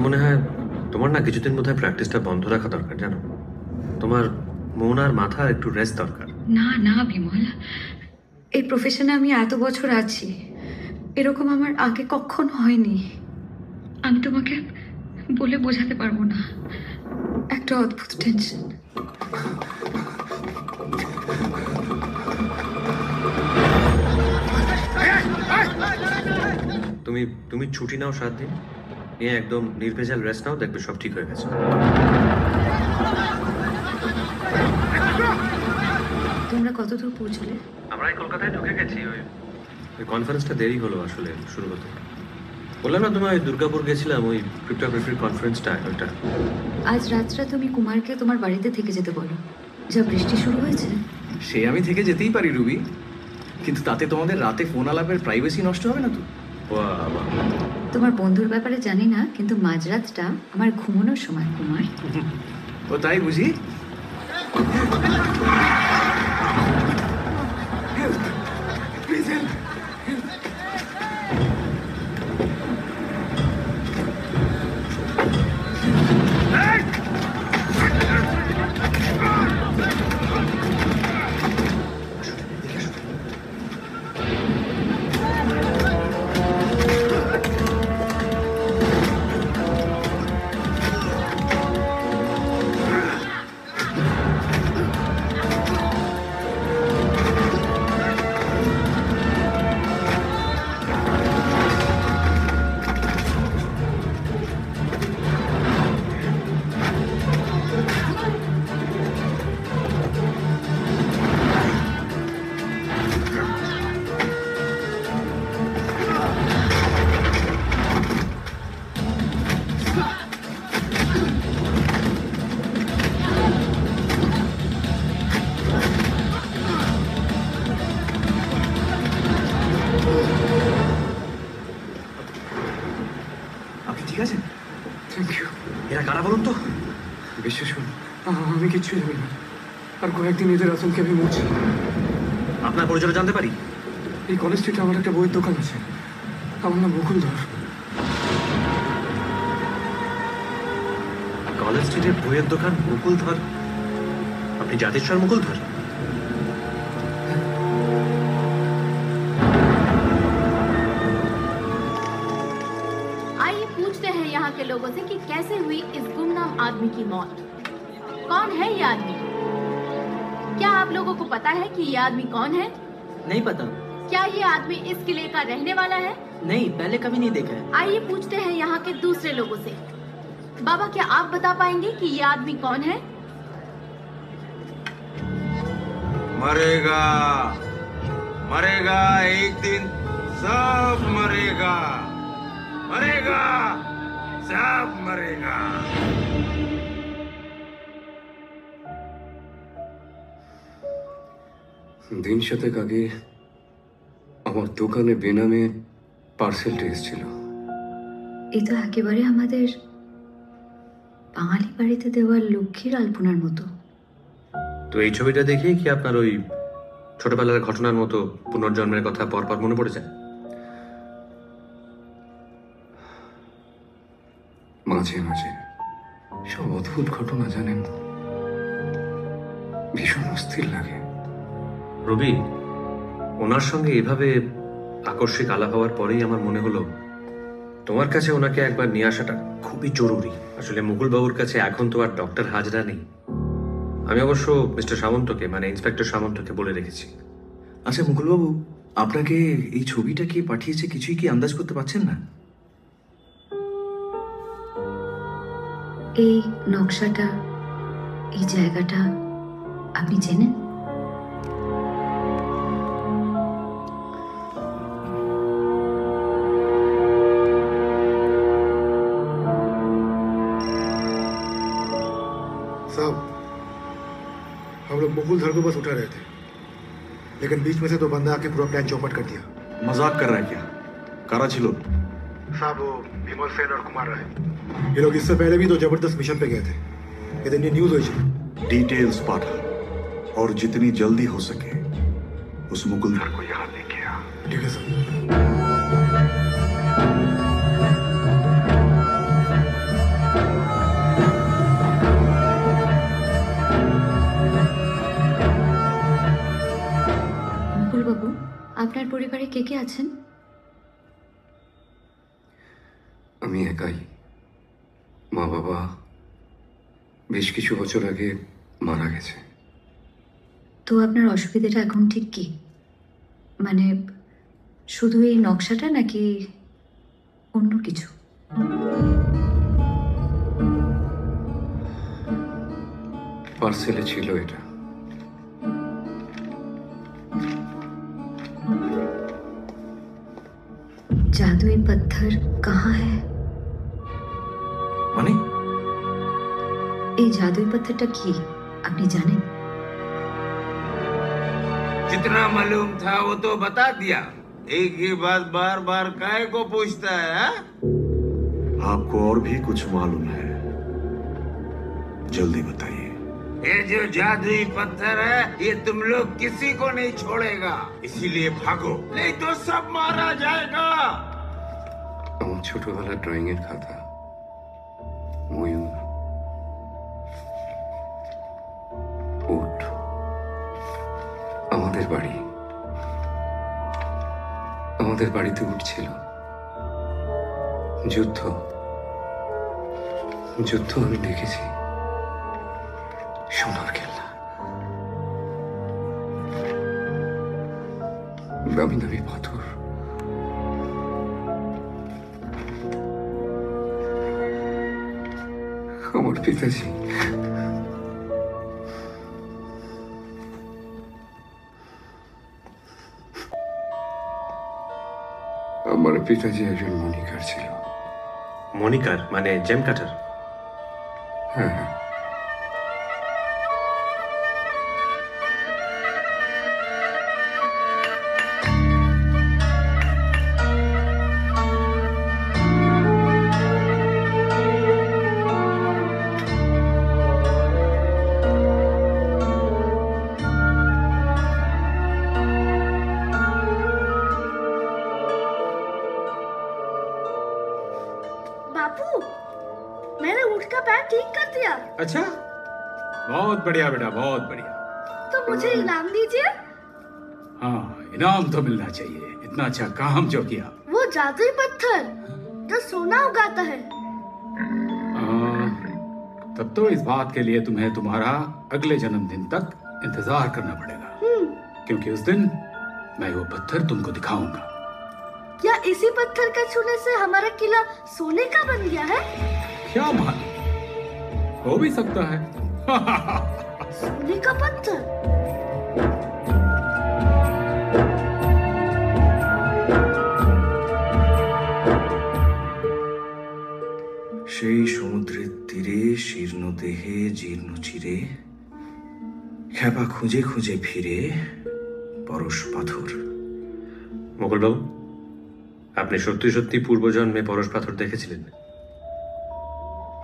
মনে হয় তোমার না কিছুদিন বোধহয় প্র্যাকটিসটা বন্ধ রাখা দরকার, জানো? তোমার মন আর মাথা একটু রেস্ট দরকার। না না বিমল, এই প্রফেশনে আমি এত বছর আছি, এরকম আমার আগে কখনো হয়নি। আমি তোমাকে বলে বোঝাতে পারবো না, একটা অদ্ভুত টেনশন। তুমি তুমি ছুটি নাও 7 দিন, নিয়ে একদম নির্ভেজাল রেস্ট নাও, দেখবে সব ঠিক হয়ে গেছে। তোমরা কত দূর পৌঁছলে? আমরা এই কলকাতায় ঢুকে গেছি। ওই কনফারেন্সটা দেরি হলো আসলে শুরু হতে। বললাম না তোমায়, দুর্গাপুর গেছিলাম ওই ক্রিপ্টোগ্রাফির কনফারেন্সটা, ওইটা। আজ রাতটা তুমি কুমারকে তোমার বাড়িতে থেকে যেতে বলো, যা বৃষ্টি শুরু হয়েছে। সে আমি থেকে যেতেই পারি রুবি, কিন্তু তাতে তোমাদের রাতে ফোন আলাপের প্রাইভেসি নষ্ট হবে না তো? বাবা, তোমার বন্ধুর ব্যাপারে জানি না, কিন্তু মাঝরাতটা আমার ঘুমানোর সময় কুমার। ও তাই বুঝি? আপনি ঠিক আছেন? Thank you. এরা কারা বলুন তো? বিশ্বাস করুন, আমি কিচ্ছু জানি না। আর কয়েকদিন এদের আতঙ্কে আমি মরছি। আপনার পরিচয় জানতে পারি? এই কলেজ স্ট্রিটে আমার একটা বইয়ের দোকান আছে, আমার নাম মুকুল ধর। কলেজ স্ট্রিটের বইয়ের দোকান মুকুল ধর? আপনি জাতিস্বর মুকুল ধর? आइए पूछते हैं यहाँ के लोगों से कि कैसे हुई इस गुमनाम आदमी की मौत। कौन है ये आदमी? क्या आप लोगों को पता है कि ये आदमी कौन है? नहीं पता। क्या ये आदमी इस किले का रहने वाला है? नहीं, पहले कभी नहीं देखा है। आइए पूछते हैं यहाँ के दूसरे लोगों से। बाबा, क्या आप बता पाएंगे कि ये आदमी कौन है? मरेगा, मरेगा, एक दिन सब मरेगा, मरेगा, सब मरेगा। দিন সাতেক আগে আমার দোকানে বেনামে পার্সেলটা এসেছিল। এই তো একেবারে আমাদের বাঙালি বাড়িতে দেওয়ার লক্ষ্মীর আলপনার মতো। তো এই ছবিটা দেখেই কি আপনার ওই ছোটবেলার ঘটনার মতো পুনর্জন্মের কথা পরপর মনে পড়ে যায়? মাঝে মাঝে সব অদ্ভুত ঘটনা, জানেন, ভীষণ অস্থির লাগে। রবি, ওনার সঙ্গে এভাবে আকস্মিক আলাপ হওয়ার পরেই আমার মনে হলো তোমার কাছে ওনাকে একবার নিয়ে আসাটা খুবই জরুরি। আসলে মুকুলবাবুর কাছে এখন তো আর ডক্টর হাজরা নেই। আমি অবশ্য মিস্টার সামন্তকে, মানে ইন্সপেক্টর সামন্তকে বলে রেখেছি। আচ্ছা মুকুলবাবু, আপনাকে এই ছবিটা কে পাঠিয়েছে কিছুই কি আন্দাজ করতে পারছেন না? এই নকশাটা, এই জায়গাটা আপনি চেনেন? साहब, हम लोग मुकुल धर को बस उठा रहे थे, लेकिन बीच में से दो बंदा आके पूरा प्लान चौपट कर दिया। मजाक कर रहा है क्या? कारा छिलो। साहब, वो विमल सेन और कुमार राय, ये लोग इससे पहले भी दो जबरदस्त मिशन पे गए थे। ये दिन ये न्यूज हुई थी। डिटेल्स पाठा और जितनी जल्दी हो सके उस मुकुल धर को यहाँ लेके आ। ठीक है सर। আছেন? আমি একাই। মা বাবা বেশ কিছু বছর আগে মারা গেছে। তো আপনার অসুবিধাটা এখন ঠিক কি? মানে শুধু এই নকশাটা নাকি অন্য কিছু? পার্সেলে ছিল এটা। जादुई पत्थर कहाँ है? মানে এই জাদুই পাথরটা কি আপনি জানেন? जितना मालूम था वो तो बता दिया। एक ही बात बार बार काहे को पूछता है हा? आपको और भी कुछ मालूम है? जल्दी बताइए। ये जो जादुई पत्थर है ये तुम लोग किसी को नहीं छोड़ेगा, इसीलिए भागो नहीं तो सब मारा जाएगा। আমার ছোটবেলার ড্রয়িং এর খাতা, ময়ূর, উট, আমাদের বাড়ি। আমাদের বাড়িতে উঠছিল। যুদ্ধ যুদ্ধ আমি দেখেছি। সোনার খেলা, দামি দামি পাথর, আমার পিতাজি আমার পিতাজি একজন মণিকার ছিল। মনিকার মানে জেম কাটার? হ্যাঁ হ্যাঁ। बापू, मैंने ऊँट का पैर ठीक कर दिया। अच्छा, बहुत बढ़िया बेटा, बहुत बढ़िया। तो मुझे इनाम दीजिए। हाँ, इनाम तो मिलना चाहिए, इतना अच्छा काम जो किया। वो जादुई पत्थर जो सोना उगाता है। तब तो इस बात के लिए तुम्हें तुम्हारा अगले जन्मदिन तक इंतजार करना पड़ेगा, क्योंकि उस दिन मैं वो पत्थर तुमको दिखाऊंगा। क्या इसी पत्थर के छूने से हमारा किला सोने का बन गया है? क्या मालूम, हो भी सकता है। सोने का पत्थर। সেই সমুদ্রের তীরে শীর্ণ দেহে জীর্ণ চিরে, খ্যাপা খুঁজে খুঁজে ফিরে পরশ পাথর। মোগলবাবু, আপনি সত্যি সত্যি পূর্বজন্মে পরশ পাথর দেখেছিলেন?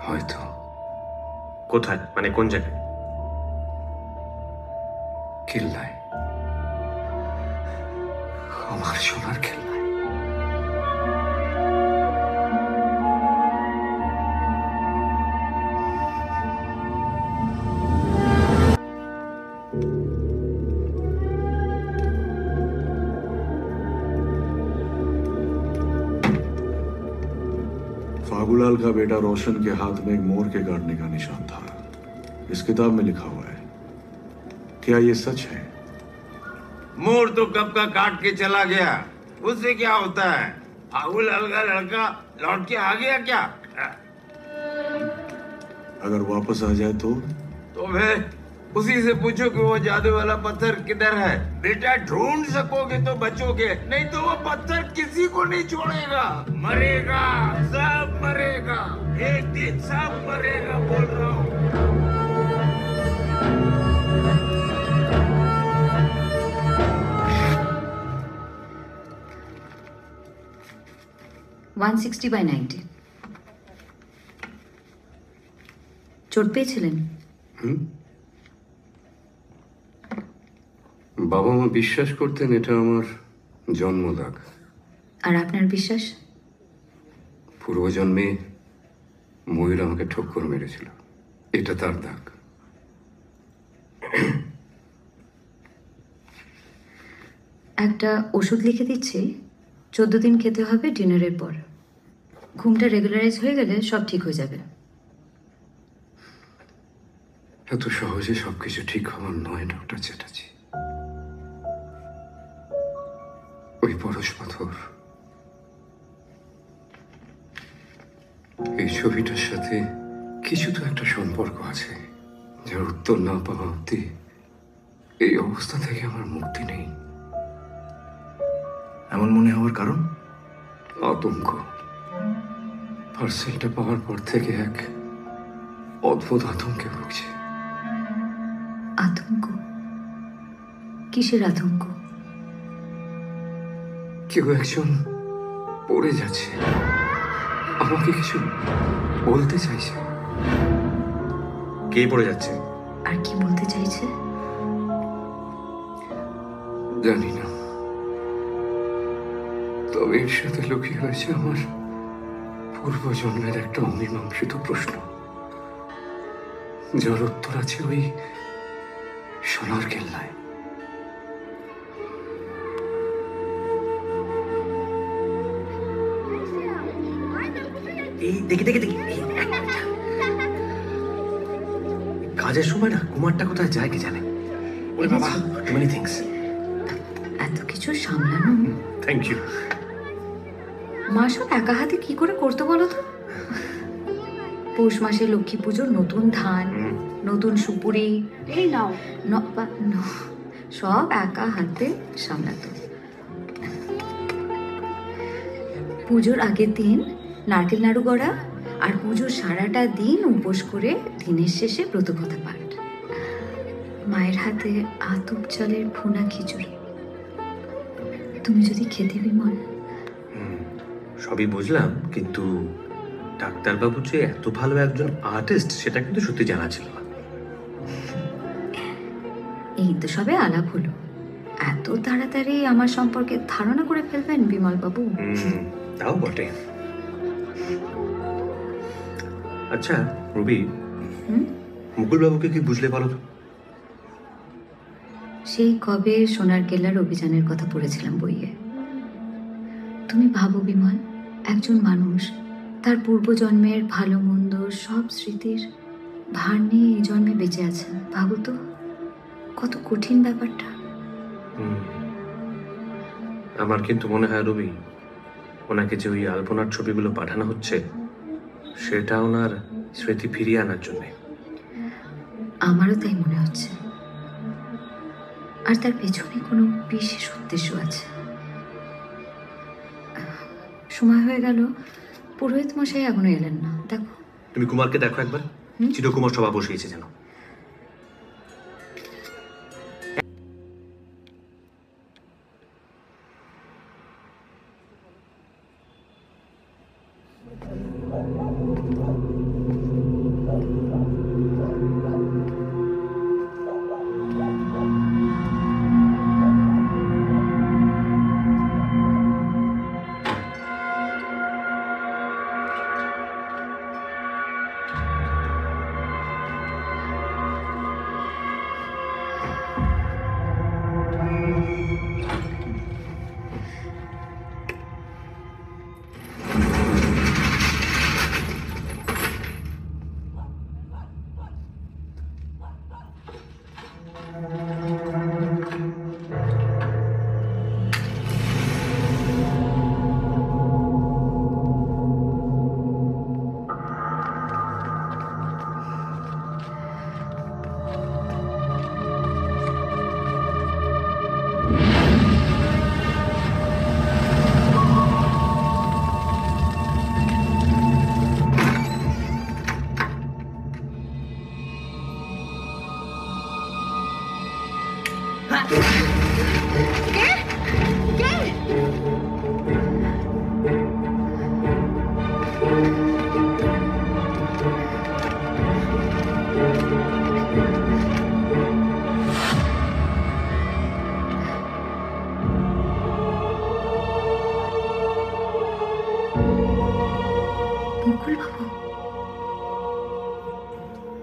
হয়তো। কোথায়, মানে কোন জায়গায়? কেল্লায়, আমার সোনার কেল্লায়। फागुलाल का बेटा रोशन के हाथ में एक मोर के काटने का निशान था। इस किताब में लिखा हुआ है। क्या ये सच है? मोर तो कब का काट के चला गया, उससे क्या होता है? फागुलाल का लड़का लौट के आ गया क्या? अगर वापस आ जाए तो फिर उसी से पूछो कि वो जादू वाला पत्थर किधर है। बेटा ढूंढ सकोगे तो बचोगे, नहीं तो वो पत्थर किसी को नहीं छोड़ेगा। मरेगा, सब मरेगा, एक दिन सब मरेगा, बोल रहा हूँ। (160/90) চোট পেয়েছিলেন? বাবা মা বিশ্বাস করতেন এটা আমার জন্মদাগ। আর আপনার বিশ্বাস? পূর্বজন্মে ময়ূর আমাকে ঠক্কর মেরেছিল, এটা তার দাগ। একটা ওষুধ লিখে দিচ্ছি, 14 দিন খেতে হবে ডিনারের পর। ঘুমটা রেগুলারাইজ হয়ে গেলে সব ঠিক হয়ে যাবে। এত সহজে সবকিছু ঠিক হওয়ার নয় ডক্টর চ্যাটার্জি। ওই পরশ পাথর, এই ছবিটার সাথে কিছু তো একটা সম্পর্ক আছে, যার উত্তর না পাওয়া অব্দি এই অবস্থা থেকে আমার মুক্তি নেই। এমন মনে হওয়ার কারণ? আতঙ্ক। পার্সেলটা পাওয়ার পর থেকে এক অদ্ভুত আতঙ্কে ভুগছি। আতঙ্ক? কিসের আতঙ্ক? কেউ একজন পড়ে যাচ্ছে, আমাকে কিছু বলতে চাইছে। কে পড়ে যাচ্ছে? আর কি বলতে চাইছে? জানি না, তবে এর সাথে লুকিয়ে রয়েছে আমার পূর্বজন্মের একটা অমীমাংসিত প্রশ্ন, যার উত্তর আছে ওই সোনার কেল্লায়। এই দেখি দেখি দেখি, কাজের সময় না কুমারটা কোথায় যায় কি জানে। ওরে বাবা, টু মেনি থিংস। এত কিছু সামলানো থ্যাংক ইউ। মা সব একা হাতে কি করে করতে বলো তো? পৌষ মাসে লক্ষ্মী পুজোর নতুন ধান, নতুন সুপুরি, এই নাও সব একা হাতে সামলাতো। পুজোর আগের দিন নারকেল নাড়ু গড়া, আর পুজোর সারাটা দিন উপোস করে দিনের শেষে ব্রতকথা পাঠ। মায়ের হাতে আতপ চালের ভুনা খিচুড়ি। তুমি যদি খেতে বিমল। সবই বুঝলাম, কিন্তু ডাক্তারবাবু যে এত ভালো একজন আর্টিস্ট সেটা কিন্তু সত্যি জানা ছিল না। এই তো সবে আলাপ হলো, এত তাড়াতাড়ি আমার সম্পর্কে ধারণা করে ফেলবেন বিমল বাবু? তাও বটে। আচ্ছা রবি, মুকুল বাবুকে কি বুঝলে বলো তো? সেই কবে সোনার কেল্লার অভিযানের কথা পড়েছিলাম বইয়ে। তুমি ভাবো বিমল, একজন মানুষ তার পূর্বজন্মের ভালো মন্দ সব স্মৃতির ভার নিয়ে এই জন্মে বেঁচে আছেন। ভাবো তো কত কঠিন ব্যাপারটা। আমার কিন্তু মনে হয় রবি, ওনাকে যে ওই আলপনার ছবিগুলো পাঠানো হচ্ছে সেটা ওনার স্মৃতি ফিরিয়ে আনার জন্য। আমারও তাই মনে হচ্ছে। আর তার পেছনে কোনো বিশেষ উদ্দেশ্য আছে। সময় হয়ে গেল, পুরোহিত মশাই এখনো এলেন না। দেখো, তুমি কুমারকে দেখো একবার, চিরকুমার সভা বসিয়েছে যেন।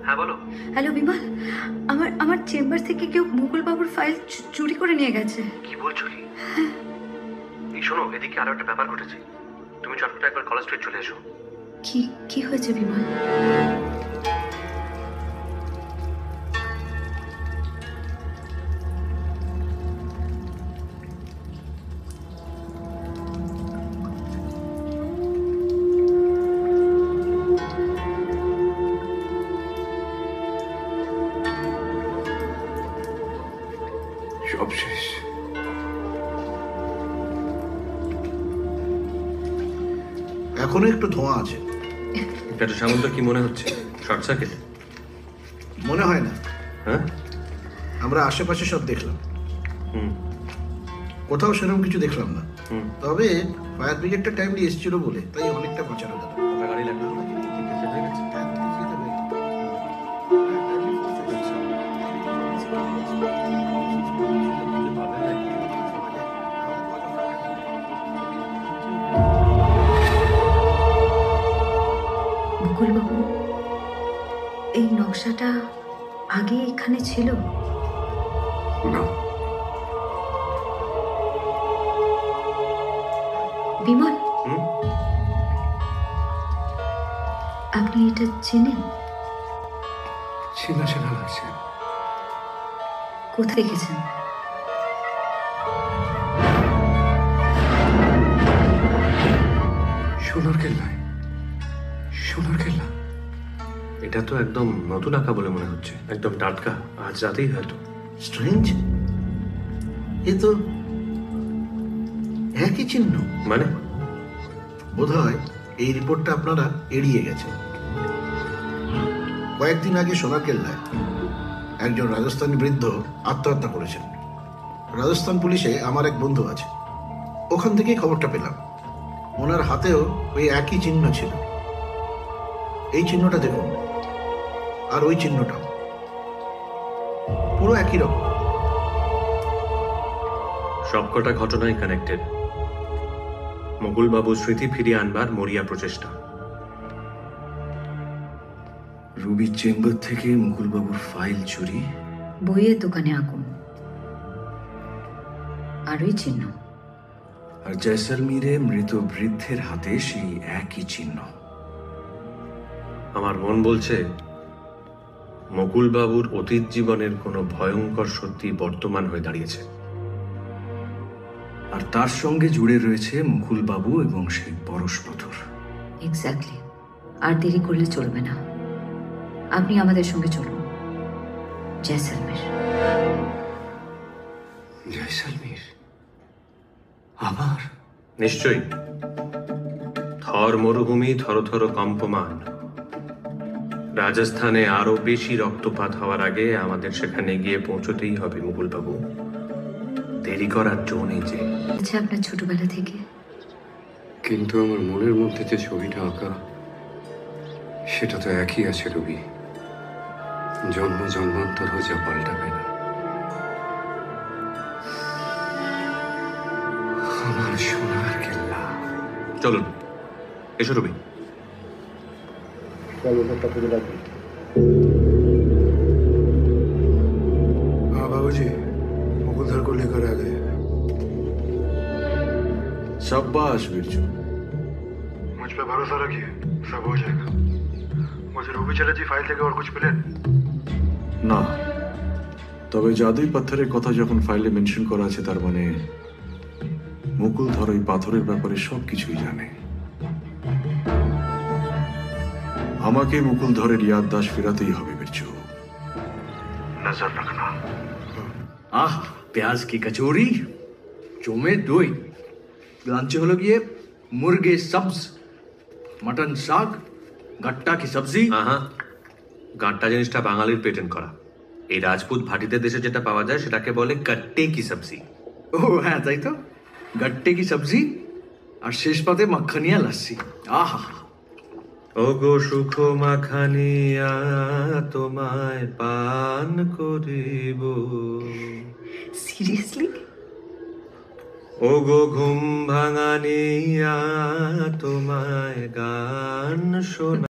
হ্যাঁ বলো। হ্যালো বিমল, আমার চেম্বার থেকে কেউ মুকুল বাবুর ফাইল চুরি করে নিয়ে গেছে। কি বলছো? এই শোনো, এদিকে আরো একটা ব্যাপার ঘটেছে। তুমি চটপট একবার কলেজ স্ট্রিট চলে এসো। কি কি হয়েছে বিমল? সব শেষ। এখনো একটু ধোঁয়া আছে। এটা সামন্ত কি মনে হচ্ছে? শর্ট সার্কিট মনে হয় না। হ্যাঁ, আমরা আশেপাশে সব দেখলাম, কোথাও সেরকম কিছু দেখলাম না। তবে ফায়ার ব্রিগেডটা টাইমলি এসেছিল বলে তাই অনেকটা বাঁচানো গেল। গাড়ি লাগলো। মুকুলবাবু, এই নকশাটা আগে এখানে ছিল? না, বিমল, আপনি এটা চেনেন? চেনা চেনা লাগছে। কোথায় দেখেছেন? সোনার কেল্লায়। সোনার কেল্লা। এটা তো একদম নতুন আঁকা বলে মনে হচ্ছে, একদম টাটকা, আজ রাতেই হয়তো। স্ট্রেঞ্জ, এ তো একই চিহ্ন। মানে বোধহয় এই রিপোর্টটা আপনারা এড়িয়ে গেছেন। কয়েকদিন আগে সোনার কেল্লায় একজন রাজস্থানী বৃদ্ধ আত্মহত্যা করেছেন। রাজস্থান পুলিশে আমার এক বন্ধু আছে, ওখান থেকেই খবরটা পেলাম। ওনার হাতেও ওই একই চিহ্ন ছিল। এই চিহ্নটা দেখুন, আর ওই চিহ্নটাও পুরো একই রকম। সবকটা ঘটনাই কানেক্টেড। মুকুলবাবুর স্মৃতি ফিরিয়ে আনবার মরিয়া প্রচেষ্টা। রুবির চেম্বার থেকে মুকুলবাবুর ফাইল চুরি, বইয়ের দোকানে আগুন, আর ওই চিহ্ন। আর জয়সলমীরে মৃত বৃদ্ধের হাতে সেই একই চিহ্ন। আমার মন বলছে মুকুলবাবুর অতীত জীবনের কোনো ভয়ঙ্কর সত্যি বর্তমান হয়ে দাঁড়িয়েছে, আর তার সঙ্গে জুড়ে রয়েছে মুকুলবাবু এবং সেই পরশ পাথর। এক্স্যাক্টলি। আর দেরি করলে চলবে না, আপনি আমাদের সঙ্গে চলুন। জয়সলমের। জয়সলমীর আবার? নিশ্চয়ই। থর মরুভূমি থরথর কম্পমান। রাজস্থানে আরো বেশি রক্তপাত হওয়ার আগে আমাদের সেখানে গিয়ে পৌঁছতেই হবে মুকুলবাবু। দেরি করার জো নেই যে। আচ্ছা, আপনার ছোটবেলা থেকে? কিন্তু আমার মনের মধ্যে যে ছবিটা আঁকা, সেটা তো একই আছে রবি। জন্ম জন্মান্তর যা পাল্টাবে না। আমার সোনার কেল্লা। চলুন, এসো রবি। हाँ बाबूजी, मुकुलधर को लेकर आ गए। शाबाश बिरजू। मुझ पे भरोसा रखिए, सब हो जाएगा। मुझे रूबी चैटर्जी फाइल থেকে और कुछ मिले? না, তবে জাদুই পাথরের কথা যখন ফাইলে মেনশন করা আছে, তার মানে মুকুলধর ওই পাথরের ব্যাপারে সবকিছুই জানে। আমাকে মুকুলধরের ইয়াদদাশ ফেরাতেই হবে বিরজু। नजर रखना। আহ, পেঁয়াজ কি কচুরি, জমে দই, লাঞ্চে হলো গিয়ে মুরগে সবজ, মটন শাক, গাট্টা কি সবজি। হ্যাঁ, গাঁট্টা জিনিসটা বাঙালির পেটেন্ট করা। এই রাজপুত ভাটিতে দেশে যেটা পাওয়া যায় সেটাকে বলে গাট্টে কি সবজি। ও হ্যাঁ, তাই তো, গাট্টে কি সবজি, আর শেষ পাতে মাখানিয়া লাসি। আহা, ও গো সুখ মাখানিয়া তোমায় পান করিব। সিরিয়াসলি? ও গো ঘুম ভাঙানিয়া তোমায় গান শোনা।